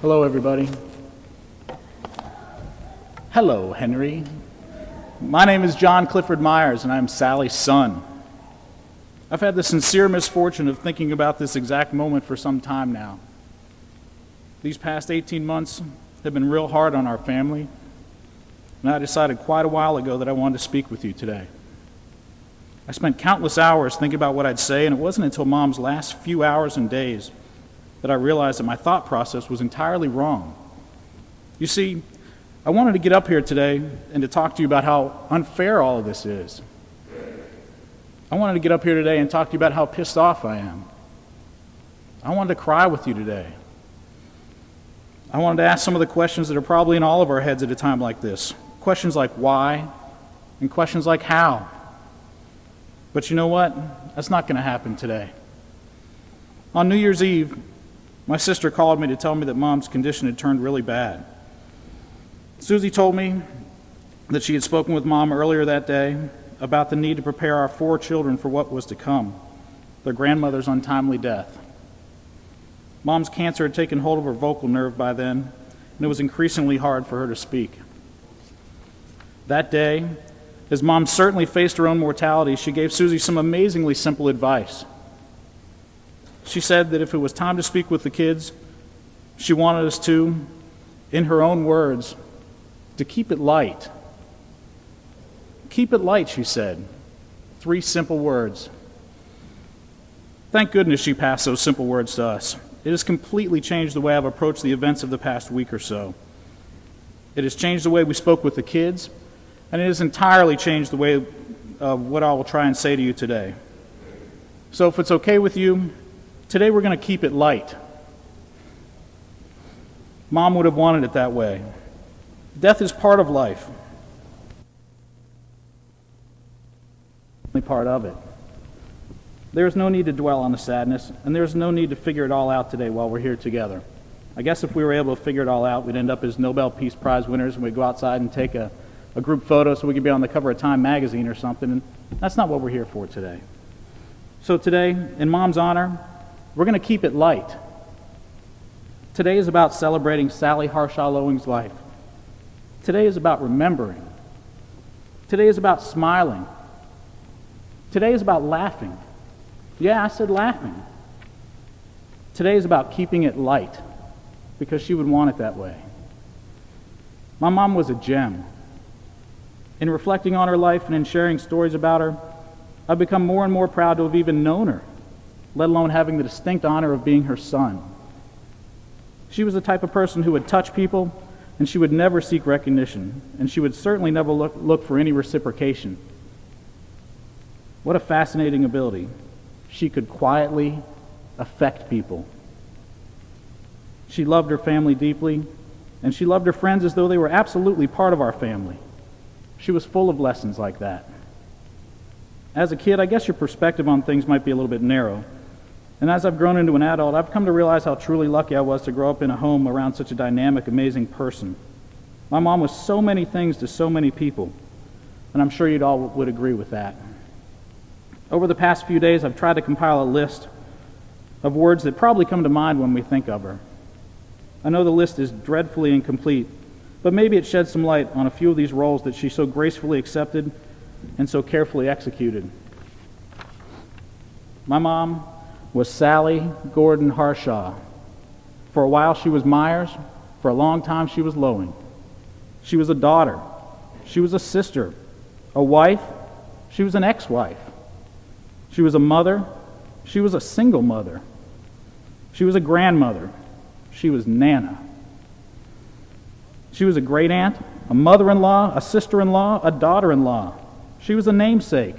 Hello, everybody. Hello, Henry. My name is John Clifford Myers, and I'm Sally's son. I've had the sincere misfortune of thinking about this exact moment for some time now. These past 18 months have been real hard on our family, and I decided quite a while ago that I wanted to speak with you today. I spent countless hours thinking about what I'd say, and it wasn't until Mom's last few hours and days that I realized that my thought process was entirely wrong. You see, I wanted to get up here today and to talk to you about how unfair all of this is. I wanted to get up here today and talk to you about how pissed off I am. I wanted to cry with you today. I wanted to ask some of the questions that are probably in all of our heads at a time like this. Questions like why, and questions like how. But you know what? That's not going to happen today. On New Year's Eve, my sister called me to tell me that Mom's condition had turned really bad. Susie told me that she had spoken with Mom earlier that day about the need to prepare our 4 children for what was to come, their grandmother's untimely death. Mom's cancer had taken hold of her vocal nerve by then, and it was increasingly hard for her to speak. That day, as Mom certainly faced her own mortality, she gave Susie some amazingly simple advice. She said that if it was time to speak with the kids, she wanted us to, in her own words, to keep it light. Keep it light, she said. 3 simple words. Thank goodness she passed those simple words to us. It has completely changed the way I've approached the events of the past week or so. It has changed the way we spoke with the kids, and it has entirely changed the way of what I will try and say to you today. So if it's okay with you, today we're going to keep it light. Mom would have wanted it that way. Death is part of life. Part of it. There is no need to dwell on the sadness, and there is no need to figure it all out today while we're here together. I guess if we were able to figure it all out, we'd end up as Nobel Peace Prize winners, and we'd go outside and take a group photo so we could be on the cover of Time magazine or something, and that's not what we're here for today. So today, in Mom's honor, we're going to keep it light. Today is about celebrating Sally Harshaw-Lowing's life. Today is about remembering. Today is about smiling. Today is about laughing. Yeah, I said laughing. Today is about keeping it light, because she would want it that way. My mom was a gem. In reflecting on her life and in sharing stories about her, I've become more and more proud to have even known her, let alone having the distinct honor of being her son. She was the type of person who would touch people, and she would never seek recognition, and she would certainly never look for any reciprocation. What a fascinating ability. She could quietly affect people. She loved her family deeply, and she loved her friends as though they were absolutely part of our family. She was full of lessons like that. As a kid, I guess your perspective on things might be a little bit narrow. And as I've grown into an adult, I've come to realize how truly lucky I was to grow up in a home around such a dynamic, amazing person. My mom was so many things to so many people, and I'm sure you'd all would agree with that. Over the past few days, I've tried to compile a list of words that probably come to mind when we think of her. I know the list is dreadfully incomplete, but maybe it sheds some light on a few of these roles that she so gracefully accepted and so carefully executed. My mom was Sally Gordon Harshaw. For a while she was Myers. For a long time she was Lowing. She was a daughter. She was a sister. A wife. She was an ex-wife. She was a mother. She was a single mother. She was a grandmother. She was Nana. She was a great aunt, a mother-in-law, a sister-in-law, a daughter-in-law. She was a namesake.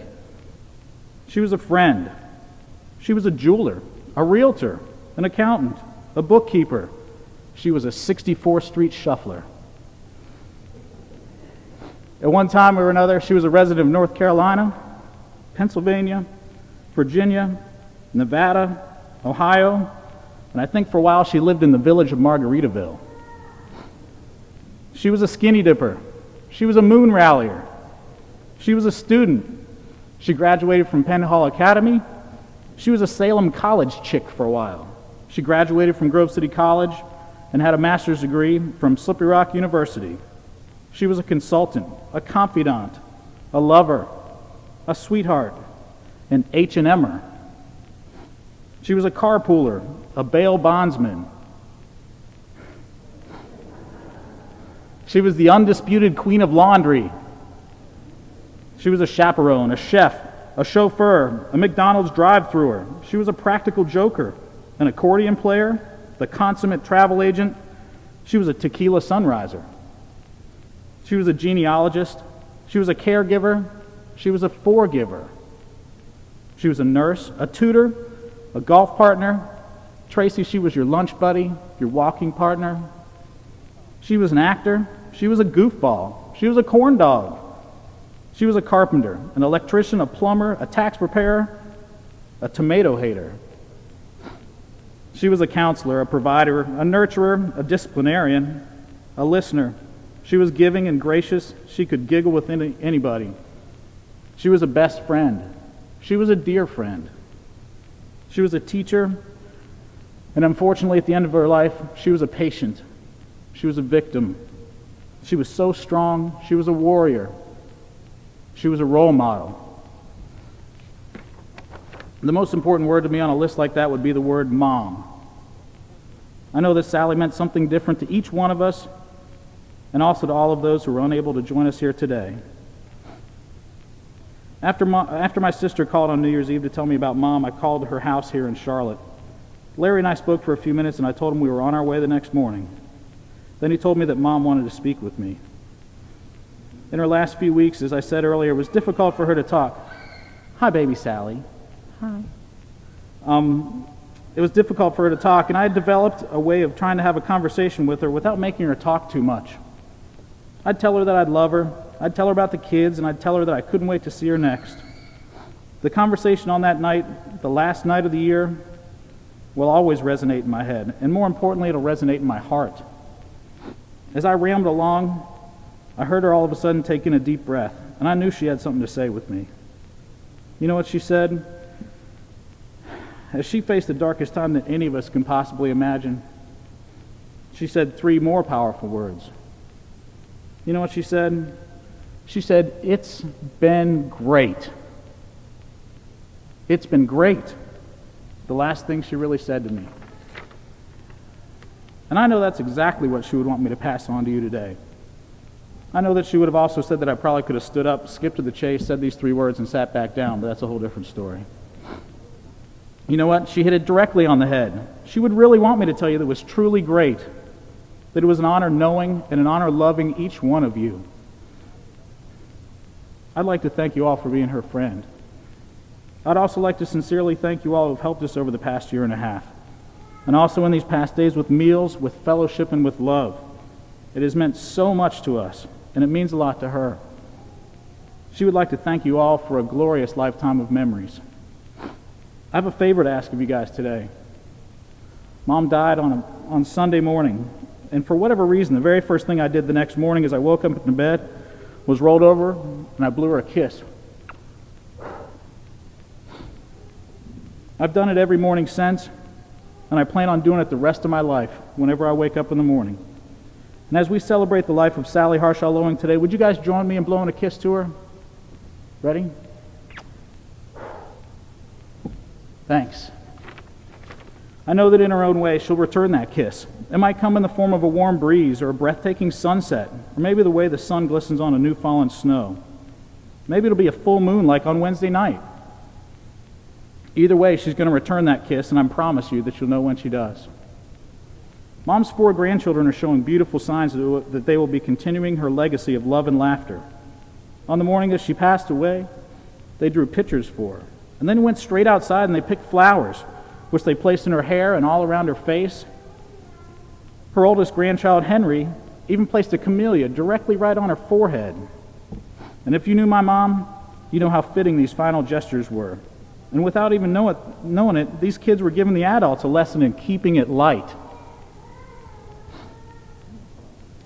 She was a friend. She was a jeweler, a realtor, an accountant, a bookkeeper. She was a 64th Street shuffler. At one time or another, she was a resident of North Carolina, Pennsylvania, Virginia, Nevada, Ohio, and I think for a while she lived in the village of Margaritaville. She was a skinny dipper. She was a moon rallier. She was a student. She graduated from Penn Hall Academy. She was a Salem College chick for a while. She graduated from Grove City College, and had a master's degree from Slippery Rock University. She was a consultant, a confidant, a lover, a sweetheart, an H&M'er. She was a carpooler, a bail bondsman. She was the undisputed queen of laundry. She was a chaperone, a chef, a chauffeur, a McDonald's drive-througher. She was a practical joker, an accordion player, the consummate travel agent. She was a tequila sunriser. She was a genealogist. She was a caregiver. She was a forgiver. She was a nurse, a tutor, a golf partner. Tracy, she was your lunch buddy, your walking partner. She was an actor. She was a goofball. She was a corn dog. She was a carpenter, an electrician, a plumber, a tax preparer, a tomato hater. She was a counselor, a provider, a nurturer, a disciplinarian, a listener. She was giving and gracious. She could giggle with anybody. She was a best friend. She was a dear friend. She was a teacher, and unfortunately, at the end of her life, she was a patient. She was a victim. She was so strong. She was a warrior. She was a role model. The most important word to me on a list like that would be the word mom. I know that Sally meant something different to each one of us, and also to all of those who were unable to join us here today. After my sister called on New Year's Eve to tell me about Mom, I called her house here in Charlotte. Larry and I spoke for a few minutes, and I told him we were on our way the next morning. Then he told me that Mom wanted to speak with me. In her last few weeks, as I said earlier, it was difficult for her to talk. Hi, baby Sally. Hi. It was difficult for her to talk, and I had developed a way of trying to have a conversation with her without making her talk too much. I'd tell her that I'd love her, I'd tell her about the kids, and I'd tell her that I couldn't wait to see her next. The conversation on that night, the last night of the year, will always resonate in my head, and more importantly, it'll resonate in my heart. As I rambled along, I heard her all of a sudden take in a deep breath, and I knew she had something to say with me. You know what she said? As she faced the darkest time that any of us can possibly imagine, she said 3 more powerful words. You know what she said? She said, "It's been great." It's been great. The last thing she really said to me. And I know that's exactly what she would want me to pass on to you today. I know that she would have also said that I probably could have stood up, skipped to the chase, said these 3 words, and sat back down, but that's a whole different story. You know what? She hit it directly on the head. She would really want me to tell you that it was truly great, that it was an honor knowing and an honor loving each one of you. I'd like to thank you all for being her friend. I'd also like to sincerely thank you all who have helped us over the past year and a half, and also in these past days with meals, with fellowship, and with love. It has meant so much to us, and it means a lot to her. She would like to thank you all for a glorious lifetime of memories. I have a favor to ask of you guys today. Mom died on Sunday morning, and for whatever reason, the very first thing I did the next morning as I woke up in bed was rolled over and I blew her a kiss. I've done it every morning since, and I plan on doing it the rest of my life whenever I wake up in the morning. And as we celebrate the life of Sally Harshaw-Lowing today, would you guys join me in blowing a kiss to her? Ready? Thanks. I know that in her own way, she'll return that kiss. It might come in the form of a warm breeze or a breathtaking sunset, or maybe the way the sun glistens on a new fallen snow. Maybe it'll be a full moon like on Wednesday night. Either way, she's going to return that kiss, and I promise you that she'll know when she does. Mom's 4 grandchildren are showing beautiful signs that they will be continuing her legacy of love and laughter. On the morning that she passed away, they drew pictures for her, and then went straight outside and they picked flowers, which they placed in her hair and all around her face. Her oldest grandchild, Henry, even placed a camellia directly right on her forehead. And if you knew my mom, you know how fitting these final gestures were. And without even knowing it, these kids were giving the adults a lesson in keeping it light.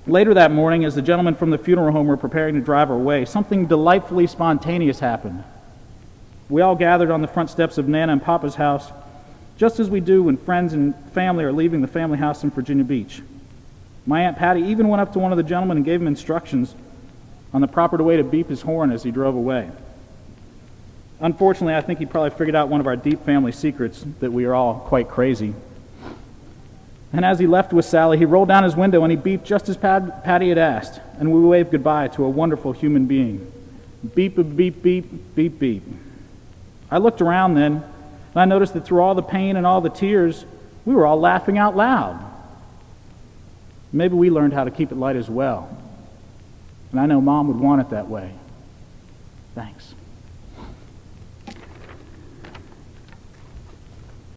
Later that morning, as the gentlemen from the funeral home were preparing to drive her away, something delightfully spontaneous happened. We all gathered on the front steps of Nana and Papa's house, just as we do when friends and family are leaving the family house in Virginia Beach. My Aunt Patty even went up to one of the gentlemen and gave him instructions on the proper way to beep his horn as he drove away. Unfortunately, I think he probably figured out one of our deep family secrets, that we are all quite crazy. And as he left with Sally, he rolled down his window and he beeped just as Patty had asked, and we waved goodbye to a wonderful human being. Beep, beep, beep, beep, beep. I looked around then, and I noticed that through all the pain and all the tears, we were all laughing out loud. Maybe we learned how to keep it light as well. And I know Mom would want it that way. Thanks.